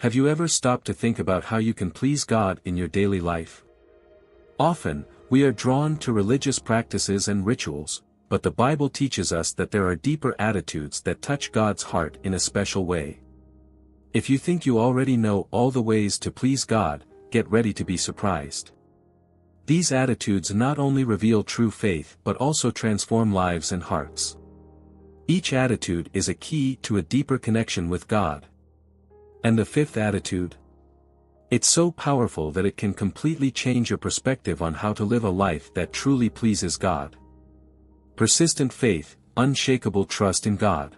Have you ever stopped to think about how you can please God in your daily life? Often, we are drawn to religious practices and rituals, but the Bible teaches us that there are deeper attitudes that touch God's heart in a special way. If you think you already know all the ways to please God, get ready to be surprised. These attitudes not only reveal true faith but also transform lives and hearts. Each attitude is a key to a deeper connection with God. And the fifth attitude? It's so powerful that it can completely change your perspective on how to live a life that truly pleases God. Persistent faith, unshakable trust in God.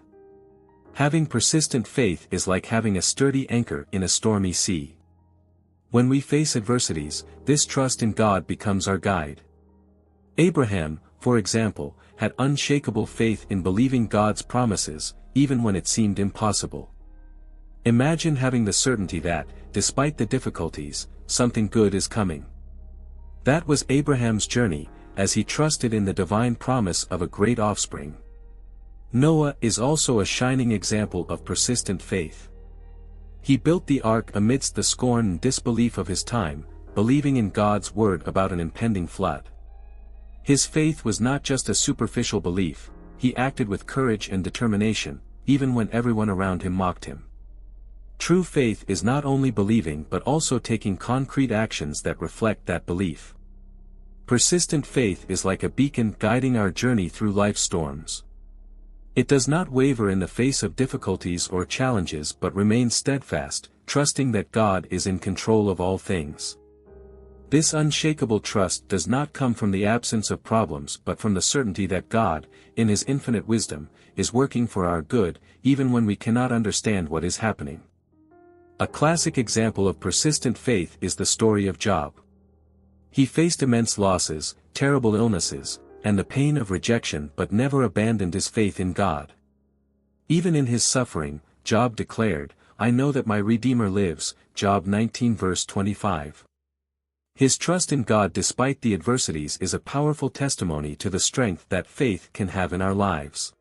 Having persistent faith is like having a sturdy anchor in a stormy sea. When we face adversities, this trust in God becomes our guide. Abraham, for example, had unshakable faith in believing God's promises, even when it seemed impossible. Imagine having the certainty that, despite the difficulties, something good is coming. That was Abraham's journey, as he trusted in the divine promise of a great offspring. Noah is also a shining example of persistent faith. He built the ark amidst the scorn and disbelief of his time, believing in God's word about an impending flood. His faith was not just a superficial belief, he acted with courage and determination, even when everyone around him mocked him. True faith is not only believing but also taking concrete actions that reflect that belief. Persistent faith is like a beacon guiding our journey through life's storms. It does not waver in the face of difficulties or challenges but remains steadfast, trusting that God is in control of all things. This unshakable trust does not come from the absence of problems but from the certainty that God, in His infinite wisdom, is working for our good, even when we cannot understand what is happening. A classic example of persistent faith is the story of Job. He faced immense losses, terrible illnesses, and the pain of rejection but never abandoned his faith in God. Even in his suffering, Job declared, "I know that my Redeemer lives," Job 19 verse 25. His trust in God despite the adversities is a powerful testimony to the strength that faith can have in our lives.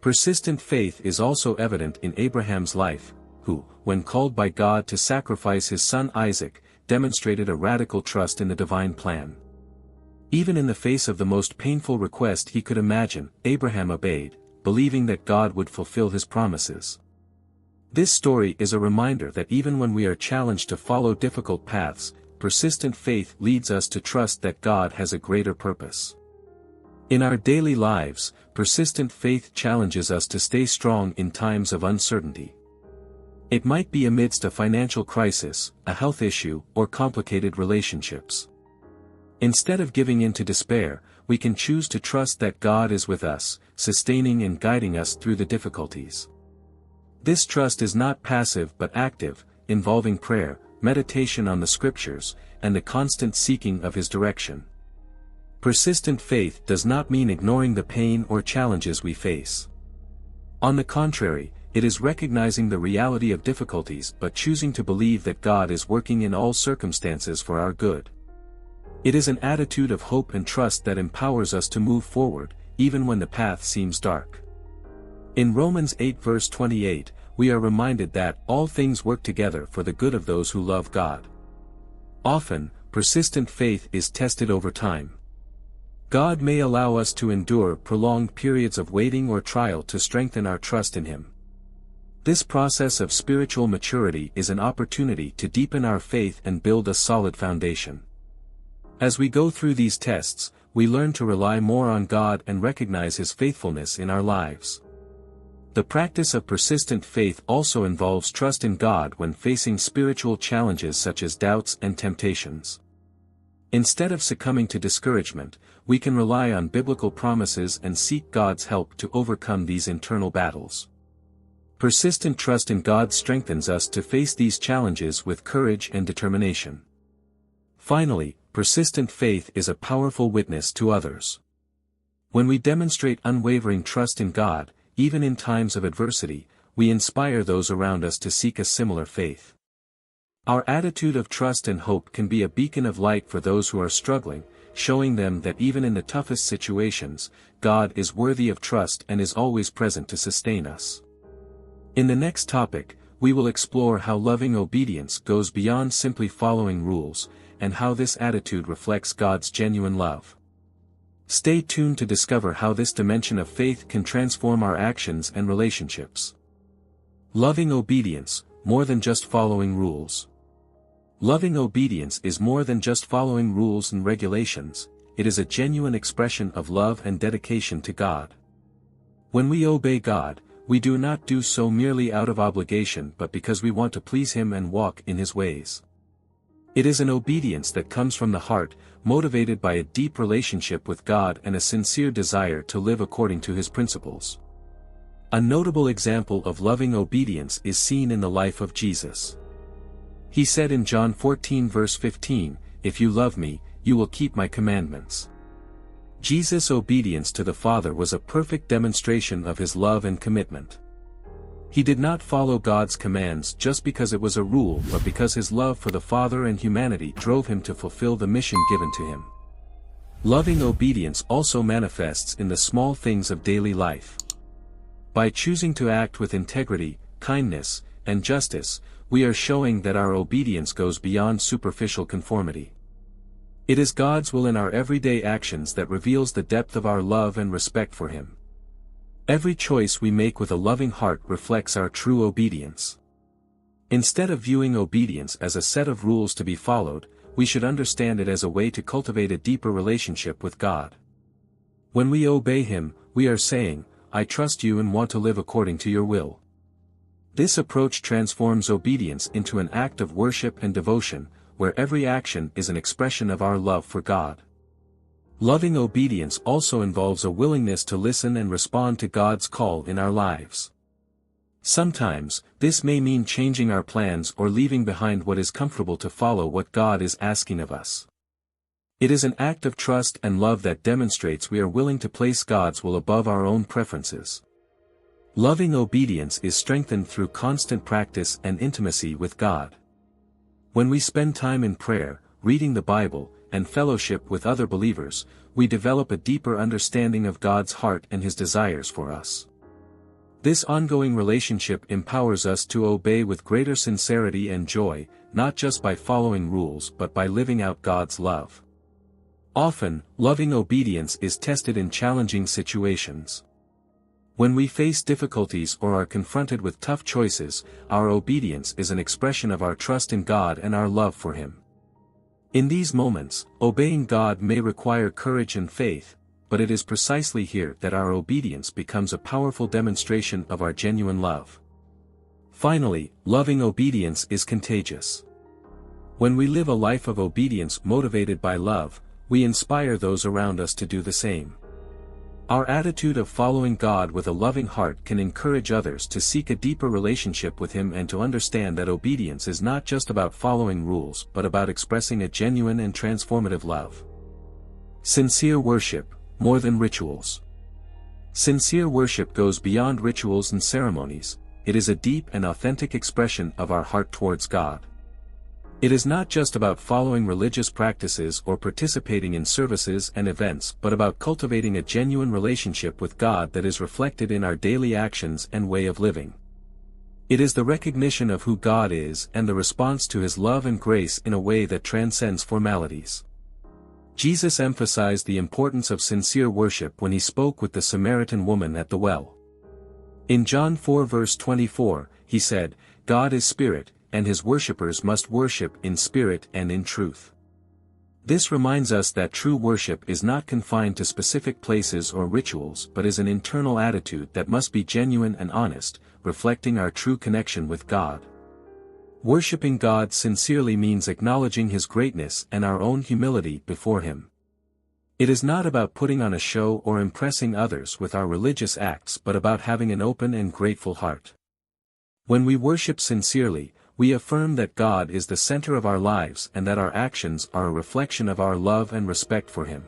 Persistent faith is also evident in Abraham's life, who, when called by God to sacrifice his son Isaac, demonstrated a radical trust in the divine plan. Even in the face of the most painful request he could imagine, Abraham obeyed, believing that God would fulfill his promises. This story is a reminder that even when we are challenged to follow difficult paths, persistent faith leads us to trust that God has a greater purpose. In our daily lives, persistent faith challenges us to stay strong in times of uncertainty. It might be amidst a financial crisis, a health issue, or complicated relationships. Instead of giving in to despair, we can choose to trust that God is with us, sustaining and guiding us through the difficulties. This trust is not passive but active, involving prayer, meditation on the scriptures, and the constant seeking of His direction. Persistent faith does not mean ignoring the pain or challenges we face. On the contrary, it is recognizing the reality of difficulties but choosing to believe that God is working in all circumstances for our good. It is an attitude of hope and trust that empowers us to move forward, even when the path seems dark. In Romans 8 verse 28, we are reminded that all things work together for the good of those who love God. Often, persistent faith is tested over time. God may allow us to endure prolonged periods of waiting or trial to strengthen our trust in Him. This process of spiritual maturity is an opportunity to deepen our faith and build a solid foundation. As we go through these tests, we learn to rely more on God and recognize His faithfulness in our lives. The practice of persistent faith also involves trust in God when facing spiritual challenges such as doubts and temptations. Instead of succumbing to discouragement, we can rely on biblical promises and seek God's help to overcome these internal battles. Persistent trust in God strengthens us to face these challenges with courage and determination. Finally, persistent faith is a powerful witness to others. When we demonstrate unwavering trust in God, even in times of adversity, we inspire those around us to seek a similar faith. Our attitude of trust and hope can be a beacon of light for those who are struggling, showing them that even in the toughest situations, God is worthy of trust and is always present to sustain us. In the next topic, we will explore how loving obedience goes beyond simply following rules, and how this attitude reflects God's genuine love. Stay tuned to discover how this dimension of faith can transform our actions and relationships. Loving obedience, more than just following rules. Loving obedience is more than just following rules and regulations, it is a genuine expression of love and dedication to God. When we obey God, we do not do so merely out of obligation but because we want to please Him and walk in His ways. It is an obedience that comes from the heart, motivated by a deep relationship with God and a sincere desire to live according to His principles. A notable example of loving obedience is seen in the life of Jesus. He said in John 14 verse 15, "If you love me, you will keep my commandments." Jesus' obedience to the Father was a perfect demonstration of His love and commitment. He did not follow God's commands just because it was a rule but because His love for the Father and humanity drove Him to fulfill the mission given to Him. Loving obedience also manifests in the small things of daily life. By choosing to act with integrity, kindness, and justice, we are showing that our obedience goes beyond superficial conformity. It is God's will in our everyday actions that reveals the depth of our love and respect for Him. Every choice we make with a loving heart reflects our true obedience. Instead of viewing obedience as a set of rules to be followed, we should understand it as a way to cultivate a deeper relationship with God. When we obey Him, we are saying, "I trust you and want to live according to your will." This approach transforms obedience into an act of worship and devotion, where every action is an expression of our love for God. Loving obedience also involves a willingness to listen and respond to God's call in our lives. Sometimes, this may mean changing our plans or leaving behind what is comfortable to follow what God is asking of us. It is an act of trust and love that demonstrates we are willing to place God's will above our own preferences. Loving obedience is strengthened through constant practice and intimacy with God. When we spend time in prayer, reading the Bible, and fellowship with other believers, we develop a deeper understanding of God's heart and His desires for us. This ongoing relationship empowers us to obey with greater sincerity and joy, not just by following rules but by living out God's love. Often, loving obedience is tested in challenging situations. When we face difficulties or are confronted with tough choices, our obedience is an expression of our trust in God and our love for Him. In these moments, obeying God may require courage and faith, but it is precisely here that our obedience becomes a powerful demonstration of our genuine love. Finally, loving obedience is contagious. When we live a life of obedience motivated by love, we inspire those around us to do the same. Our attitude of following God with a loving heart can encourage others to seek a deeper relationship with Him and to understand that obedience is not just about following rules but about expressing a genuine and transformative love. Sincere worship, more than rituals. Sincere worship goes beyond rituals and ceremonies, it is a deep and authentic expression of our heart towards God. It is not just about following religious practices or participating in services and events but about cultivating a genuine relationship with God that is reflected in our daily actions and way of living. It is the recognition of who God is and the response to His love and grace in a way that transcends formalities. Jesus emphasized the importance of sincere worship when He spoke with the Samaritan woman at the well. In John 4 verse 24, He said, "God is spirit, and His worshippers must worship in spirit and in truth." This reminds us that true worship is not confined to specific places or rituals but is an internal attitude that must be genuine and honest, reflecting our true connection with God. Worshipping God sincerely means acknowledging His greatness and our own humility before Him. It is not about putting on a show or impressing others with our religious acts but about having an open and grateful heart. When we worship sincerely, we affirm that God is the center of our lives and that our actions are a reflection of our love and respect for Him.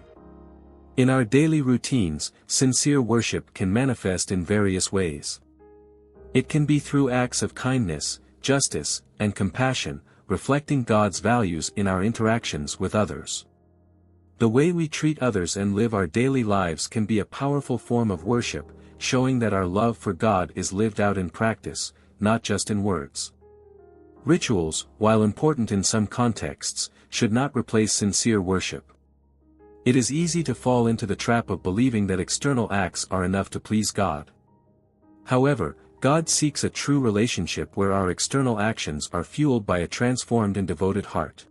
In our daily routines, sincere worship can manifest in various ways. It can be through acts of kindness, justice, and compassion, reflecting God's values in our interactions with others. The way we treat others and live our daily lives can be a powerful form of worship, showing that our love for God is lived out in practice, not just in words. Rituals, while important in some contexts, should not replace sincere worship. It is easy to fall into the trap of believing that external acts are enough to please God. However, God seeks a true relationship where our external actions are fueled by a transformed and devoted heart.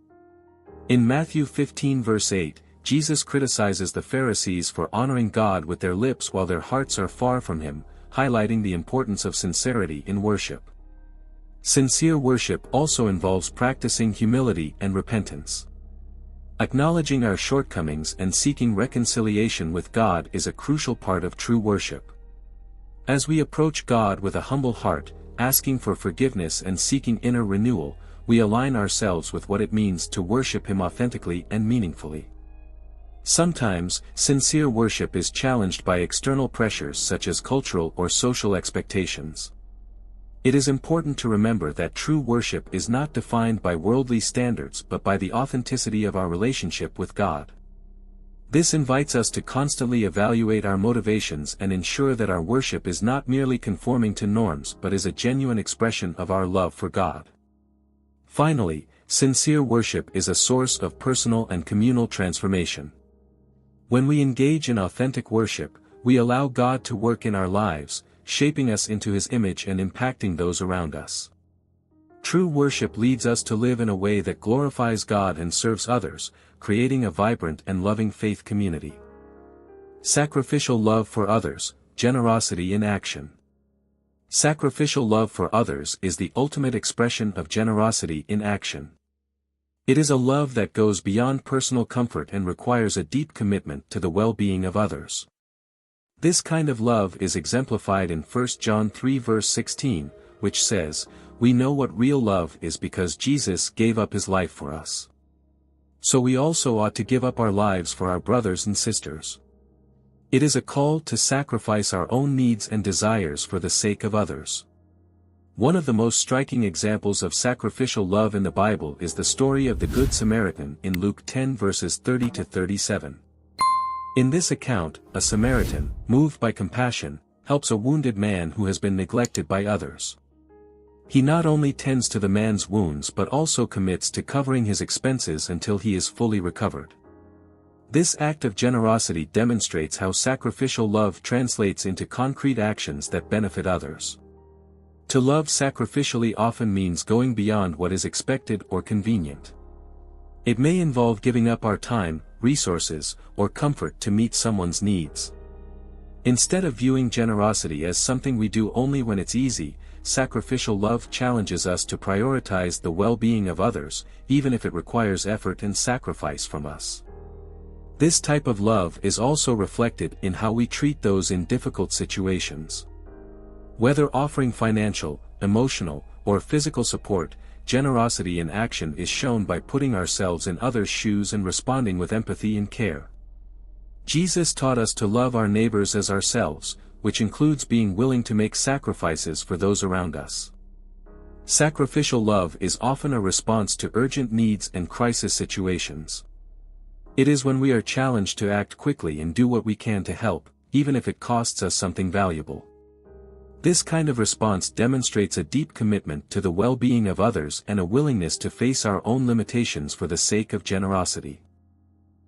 In Matthew 15 verse 8, Jesus criticizes the Pharisees for honoring God with their lips while their hearts are far from Him, highlighting the importance of sincerity in worship. Sincere worship also involves practicing humility and repentance. Acknowledging our shortcomings and seeking reconciliation with God is a crucial part of true worship. As we approach God with a humble heart, asking for forgiveness and seeking inner renewal, we align ourselves with what it means to worship Him authentically and meaningfully. Sometimes, sincere worship is challenged by external pressures such as cultural or social expectations. It is important to remember that true worship is not defined by worldly standards but by the authenticity of our relationship with God. This invites us to constantly evaluate our motivations and ensure that our worship is not merely conforming to norms but is a genuine expression of our love for God. Finally, sincere worship is a source of personal and communal transformation. When we engage in authentic worship, we allow God to work in our lives, shaping us into His image and impacting those around us. True worship leads us to live in a way that glorifies God and serves others, creating a vibrant and loving faith community. Sacrificial love for others, generosity in action. Sacrificial love for others is the ultimate expression of generosity in action. It is a love that goes beyond personal comfort and requires a deep commitment to the well-being of others. This kind of love is exemplified in 1 John 3 verse 16, which says, "We know what real love is because Jesus gave up His life for us. So we also ought to give up our lives for our brothers and sisters." It is a call to sacrifice our own needs and desires for the sake of others. One of the most striking examples of sacrificial love in the Bible is the story of the Good Samaritan in Luke 10 verses 30 to 37. In this account, a Samaritan, moved by compassion, helps a wounded man who has been neglected by others. He not only tends to the man's wounds but also commits to covering his expenses until he is fully recovered. This act of generosity demonstrates how sacrificial love translates into concrete actions that benefit others. To love sacrificially often means going beyond what is expected or convenient. It may involve giving up our time, resources, or comfort to meet someone's needs. Instead of viewing generosity as something we do only when it's easy, sacrificial love challenges us to prioritize the well-being of others, even if it requires effort and sacrifice from us. This type of love is also reflected in how we treat those in difficult situations. Whether offering financial, emotional, or physical support, generosity in action is shown by putting ourselves in others' shoes and responding with empathy and care. Jesus taught us to love our neighbors as ourselves, which includes being willing to make sacrifices for those around us. Sacrificial love is often a response to urgent needs and crisis situations. It is when we are challenged to act quickly and do what we can to help, even if it costs us something valuable. This kind of response demonstrates a deep commitment to the well-being of others and a willingness to face our own limitations for the sake of generosity.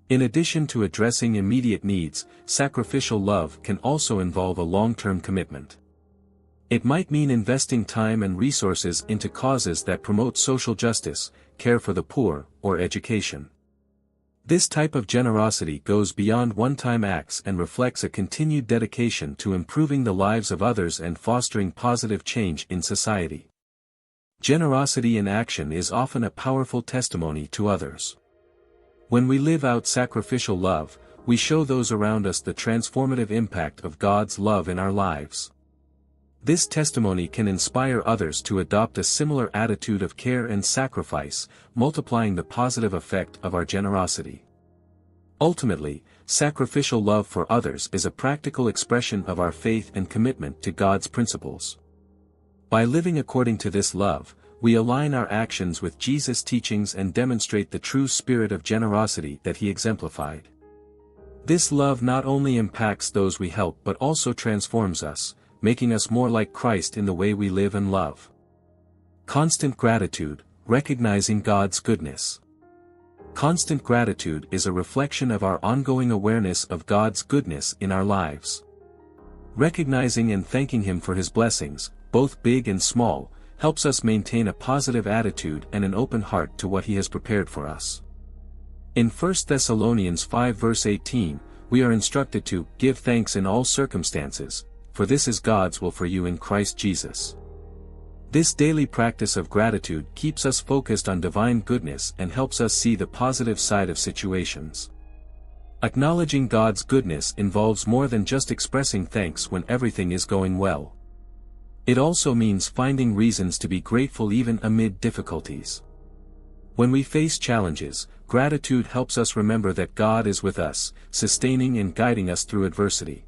In addition to addressing immediate needs, sacrificial love can also involve a long-term commitment. It might mean investing time and resources into causes that promote social justice, care for the poor, or education. This type of generosity goes beyond one-time acts and reflects a continued dedication to improving the lives of others and fostering positive change in society. Generosity in action is often a powerful testimony to others. When we live out sacrificial love, we show those around us the transformative impact of God's love in our lives. This testimony can inspire others to adopt a similar attitude of care and sacrifice, multiplying the positive effect of our generosity. Ultimately, sacrificial love for others is a practical expression of our faith and commitment to God's principles. By living according to this love, we align our actions with Jesus' teachings and demonstrate the true spirit of generosity that He exemplified. This love not only impacts those we help but also transforms us, making us more like Christ in the way we live and love. Constant gratitude, recognizing God's goodness. Constant gratitude is a reflection of our ongoing awareness of God's goodness in our lives. Recognizing and thanking Him for His blessings, both big and small, helps us maintain a positive attitude and an open heart to what He has prepared for us. In 1 Thessalonians 5 verse 18, we are instructed to give thanks in all circumstances, for this is God's will for you in Christ Jesus. This daily practice of gratitude keeps us focused on divine goodness and helps us see the positive side of situations. Acknowledging God's goodness involves more than just expressing thanks when everything is going well. It also means finding reasons to be grateful even amid difficulties. When we face challenges, gratitude helps us remember that God is with us, sustaining and guiding us through adversity.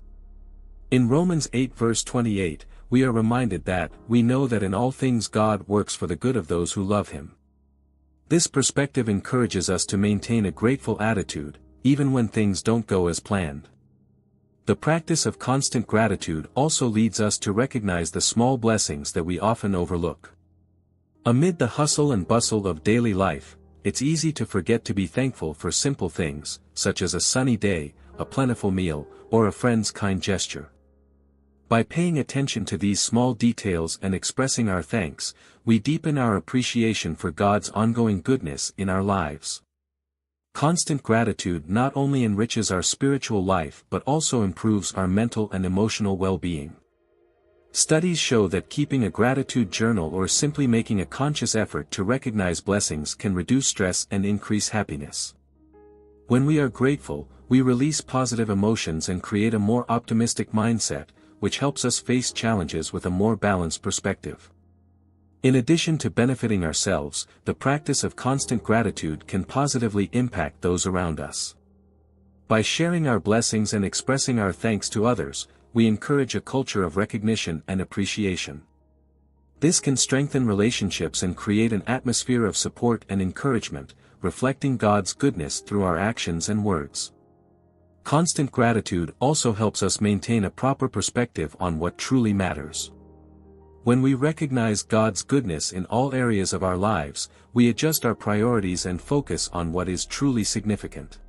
In Romans 8 verse 28, we are reminded that, we know that in all things God works for the good of those who love Him. This perspective encourages us to maintain a grateful attitude, even when things don't go as planned. The practice of constant gratitude also leads us to recognize the small blessings that we often overlook. Amid the hustle and bustle of daily life, it's easy to forget to be thankful for simple things, such as a sunny day, a plentiful meal, or a friend's kind gesture. By paying attention to these small details and expressing our thanks, we deepen our appreciation for God's ongoing goodness in our lives. Constant gratitude not only enriches our spiritual life but also improves our mental and emotional well-being. Studies show that keeping a gratitude journal or simply making a conscious effort to recognize blessings can reduce stress and increase happiness. When we are grateful, we release positive emotions and create a more optimistic mindset, which helps us face challenges with a more balanced perspective. In addition to benefiting ourselves, the practice of constant gratitude can positively impact those around us. By sharing our blessings and expressing our thanks to others, we encourage a culture of recognition and appreciation. This can strengthen relationships and create an atmosphere of support and encouragement, reflecting God's goodness through our actions and words. Constant gratitude also helps us maintain a proper perspective on what truly matters. When we recognize God's goodness in all areas of our lives, we adjust our priorities and focus on what is truly significant.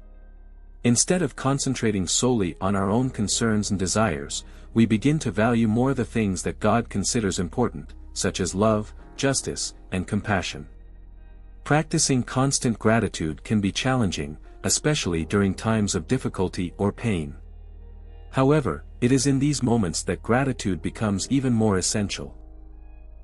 Instead of concentrating solely on our own concerns and desires, we begin to value more the things that God considers important, such as love, justice, and compassion. Practicing constant gratitude can be challenging, especially during times of difficulty or pain. However, it is in these moments that gratitude becomes even more essential.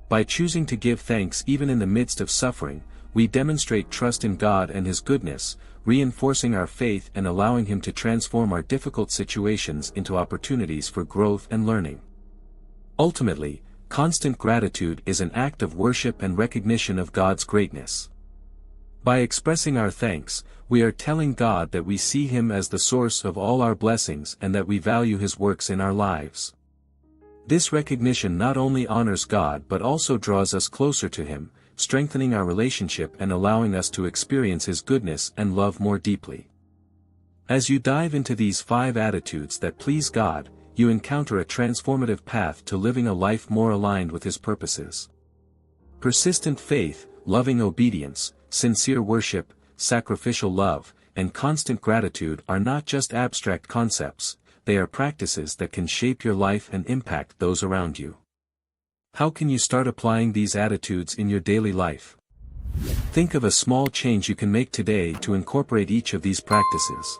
By choosing to give thanks even in the midst of suffering, we demonstrate trust in God and His goodness, reinforcing our faith and allowing Him to transform our difficult situations into opportunities for growth and learning. Ultimately, constant gratitude is an act of worship and recognition of God's greatness. By expressing our thanks, we are telling God that we see Him as the source of all our blessings and that we value His works in our lives. This recognition not only honors God but also draws us closer to Him, strengthening our relationship and allowing us to experience His goodness and love more deeply. As you dive into these 5 attitudes that please God, you encounter a transformative path to living a life more aligned with His purposes. Persistent faith, loving obedience, sincere worship, sacrificial love, and constant gratitude are not just abstract concepts, they are practices that can shape your life and impact those around you. How can you start applying these attitudes in your daily life? Think of a small change you can make today to incorporate each of these practices.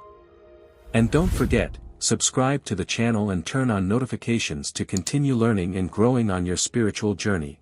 And don't forget, subscribe to the channel and turn on notifications to continue learning and growing on your spiritual journey.